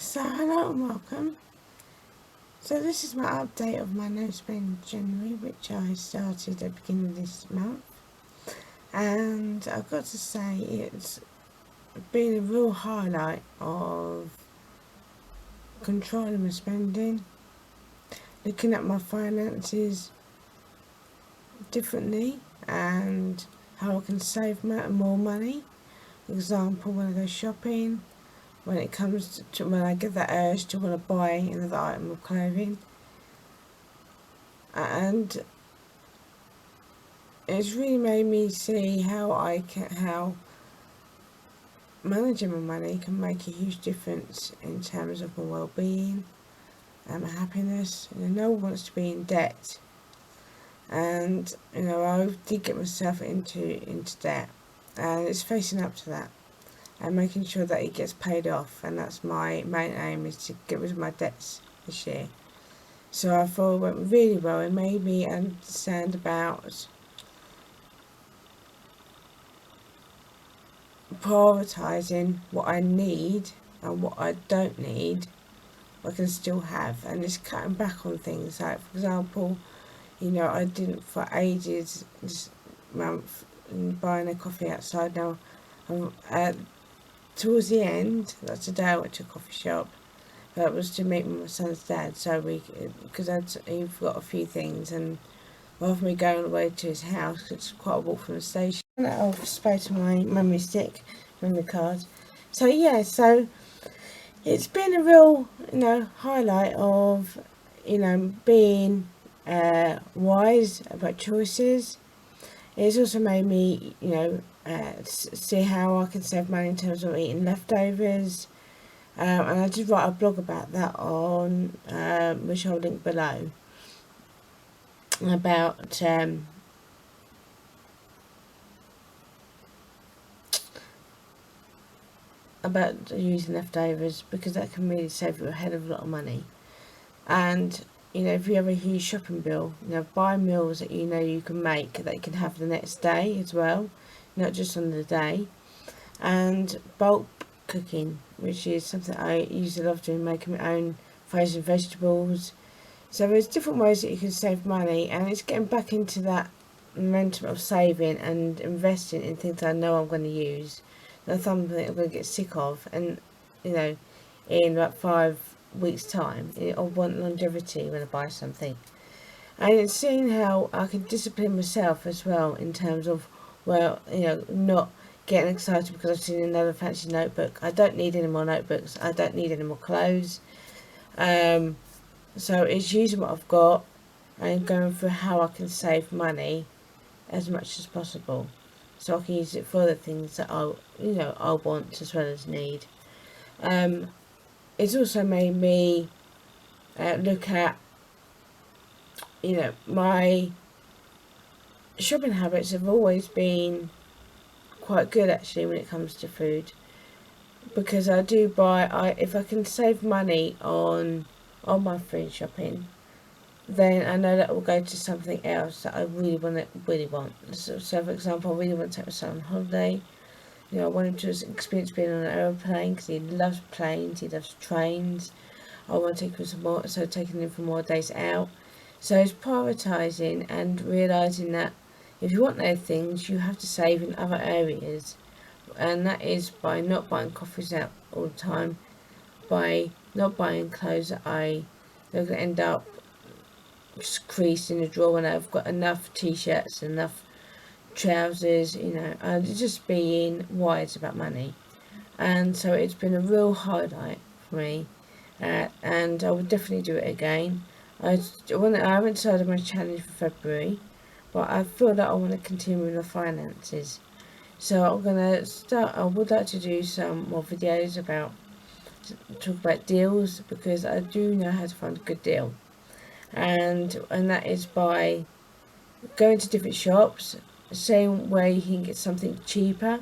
So hello and welcome. So this is my update of my no spend January, which I started at the beginning of this month, and I've got to say it's been a real highlight of controlling my spending, looking at my finances differently, and how I can save more money. For example, when I go shopping, when it comes to when I get that urge to want to buy another item of clothing, and it's really made me see how managing my money can make a huge difference in terms of my well-being and my happiness. No one wants to be in debt, and I did get myself into debt, and it's facing up to that and making sure that it gets paid off, and that's my main aim, is to get rid of my debts this year. So I thought it went really well. It made me understand about prioritising what I need and what I don't need, I can still have, and it's cutting back on things. Like, for example, I didn't for ages this month buying a coffee outside. Now, towards the end, that's today I went to a coffee shop. That was to meet my son's dad, so because he forgot a few things, and rather than me going all the way to his house, it's quite a walk from the station. I've spoke to my memory stick, memory card. So yeah, so it's been a real, highlight of, being wise about choices. It's also made me, see how I can save money in terms of eating leftovers. And I did write a blog about that on, which I'll link below, about using leftovers, because that can really save you a hell of a lot of money. And if you have a huge shopping bill, buy meals that you can make, that you can have the next day as well, not just on the day. And bulk cooking, which is something I usually love doing, making my own frozen vegetables. So there's different ways that you can save money, and it's getting back into that momentum of saving and investing in things I know I'm going to use, not something I'm going to get sick of, and in about 5 weeks' time. I want longevity when I buy something, and it's seeing how I can discipline myself as well, in terms of, not getting excited because I've seen another fancy notebook. I don't need any more notebooks. I don't need any more clothes. So it's using what I've got and going through how I can save money as much as possible, so I can use it for the things that I want as well as need. It's also made me look at, my shopping habits have always been quite good, actually, when it comes to food, because I do buy, if I can save money on my food shopping, then I know that will go to something else that I really want. So for example, I really want to take my son on holiday. I want him to experience being on an aeroplane, because he loves planes, he loves trains. I want to take him taking him for more days out. So it's prioritising and realising that if you want those things, you have to save in other areas, and that is by not buying coffees out all the time, by not buying clothes that they're going to end up creased in the drawer when I've got enough t-shirts, enough trousers, and just being wise about money. And so it's been a real highlight for me, and I would definitely do it again. I haven't decided my challenge for February, but I feel that I want to continue with the finances. So I'm gonna start. I would like to do some more videos talk about deals, because I do know how to find a good deal, and that is by going to different shops, seeing where you can get something cheaper.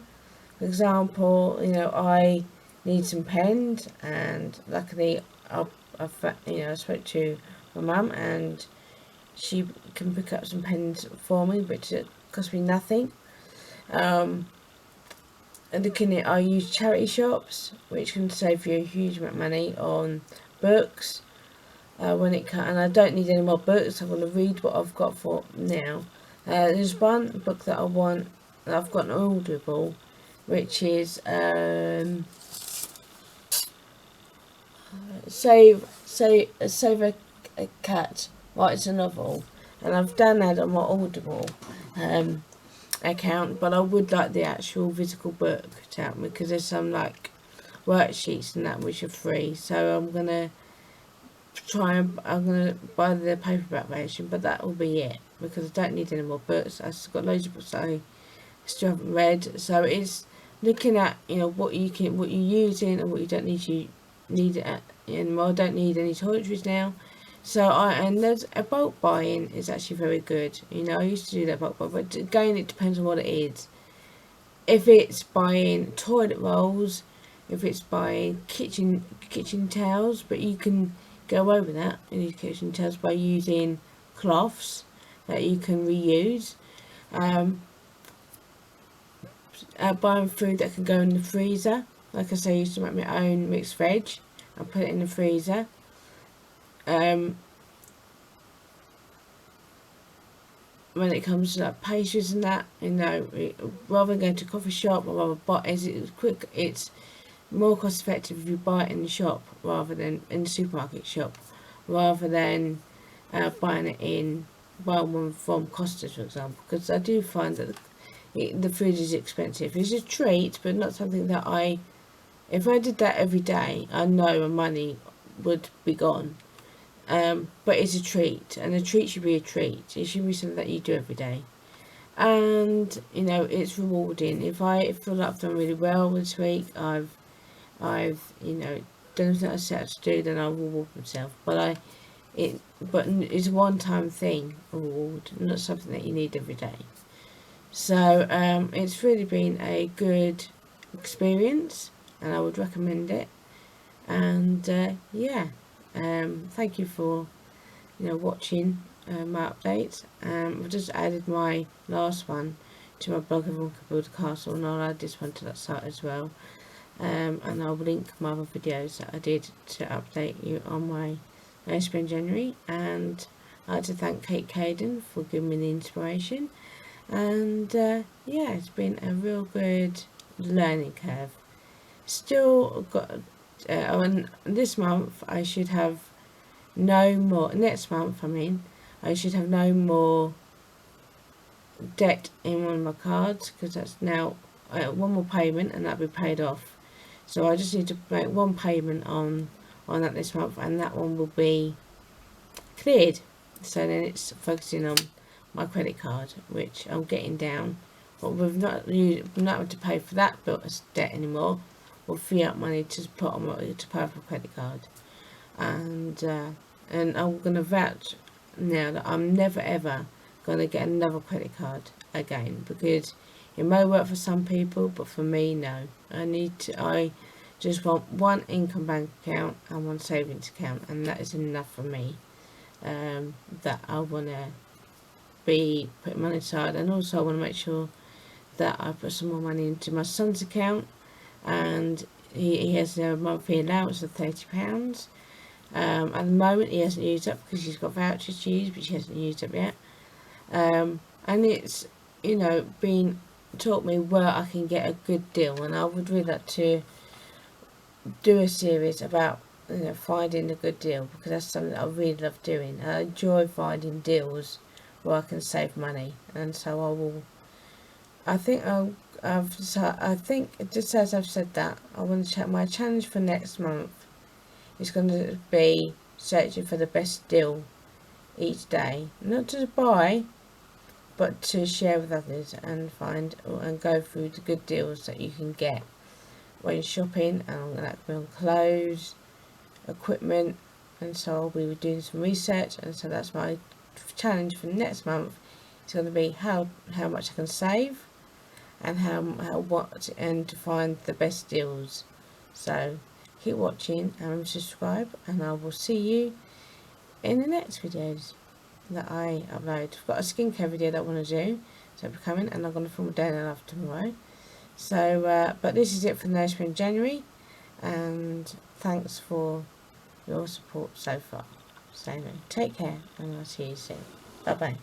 For example, I need some pens, and luckily I spoke to my mum, and she can pick up some pens for me, which it cost me nothing. looking at, I use charity shops, which can save you a huge amount of money on books. When it can, and I don't need any more books. I'm going to read what I've got for now. There's one book that I want, that I've got an Audible, which is Save a Cat. Well, it's a novel, and I've done that on my Audible account, but I would like the actual physical book to help me, because there's some like worksheets and that which are free. So I'm gonna buy the paperback version, but that will be it, because I don't need any more books. I've got loads of books that I still haven't read. So it's looking at, what you're using and what you don't need it anymore. I don't need any toiletries now. So and there's a bulk buying is actually very good. I used to do that bulk buy, but again, it depends on what it is. If it's buying toilet rolls, if it's buying kitchen towels, but you can go over that in these kitchen towels by using cloths that you can reuse. Buying food that can go in the freezer. Like I say, I used to make my own mixed veg and put it in the freezer. When it comes to like pastries and that, rather than going to a coffee shop, or rather buy, it's more cost effective if you buy it in the shop rather than in the supermarket shop, rather than buying one from Costa's, for example, because I do find that the food is expensive. It's a treat, but not something that if I did that every day, I know my money would be gone. But it's a treat, and a treat should be a treat. It should be something that you do every day. And, it's rewarding. If I feel like I've done really well this week, I've done something I set out to do, then I'll reward myself. But it's a one-time thing, a reward, not something that you need every day. So, it's really been a good experience, and I would recommend it. And, thank you for, watching my updates. I've just added my last one to my blog, Everyone Can Build a Castle, and I'll add this one to that site as well. And I'll link my other videos that I did to update you on my spring January. And I'd like to thank Kate Caden for giving me the inspiration. And it's been a real good learning curve. Still got this month I should have no more. Next month, I should have no more debt in one of my cards, because that's now one more payment and that'll be paid off. So I just need to make one payment on that this month, and that one will be cleared. So then it's focusing on my credit card, which I'm getting down. But we've not having to pay for that debt anymore. We'll free up money to put on to pay for a credit card. And I'm gonna vouch now that I'm never ever gonna get another credit card again, because it may work for some people, but for me, no. I just want one income bank account and one savings account, and that is enough for me. That I wanna be putting money aside, and also I want to make sure that I put some more money into my son's account, and he has a monthly allowance of £30. At the moment he hasn't used up, because he's got vouchers to use, which he hasn't used up yet. And it's been taught me where I can get a good deal, and I would really like to do a series about finding a good deal, because that's something that I really love doing. I enjoy finding deals where I can save money, and so I think just as I've said that, I want to check my challenge for next month is going to be searching for the best deal each day, not to buy, but to share with others, and find and go through the good deals that you can get when shopping, and that will be on clothes, equipment, and so I'll be doing some research. And so that's my challenge for next month. It's going to be how much I can save, and and to find the best deals. So keep watching and subscribe, and I will see you in the next videos that I upload. I've got a skincare video that I want to do, so it'll be coming, and I'm going to film a day in the life tomorrow. So, but this is it for Nursery in January, and thanks for your support so far. So, take care, and I'll see you soon. Bye bye.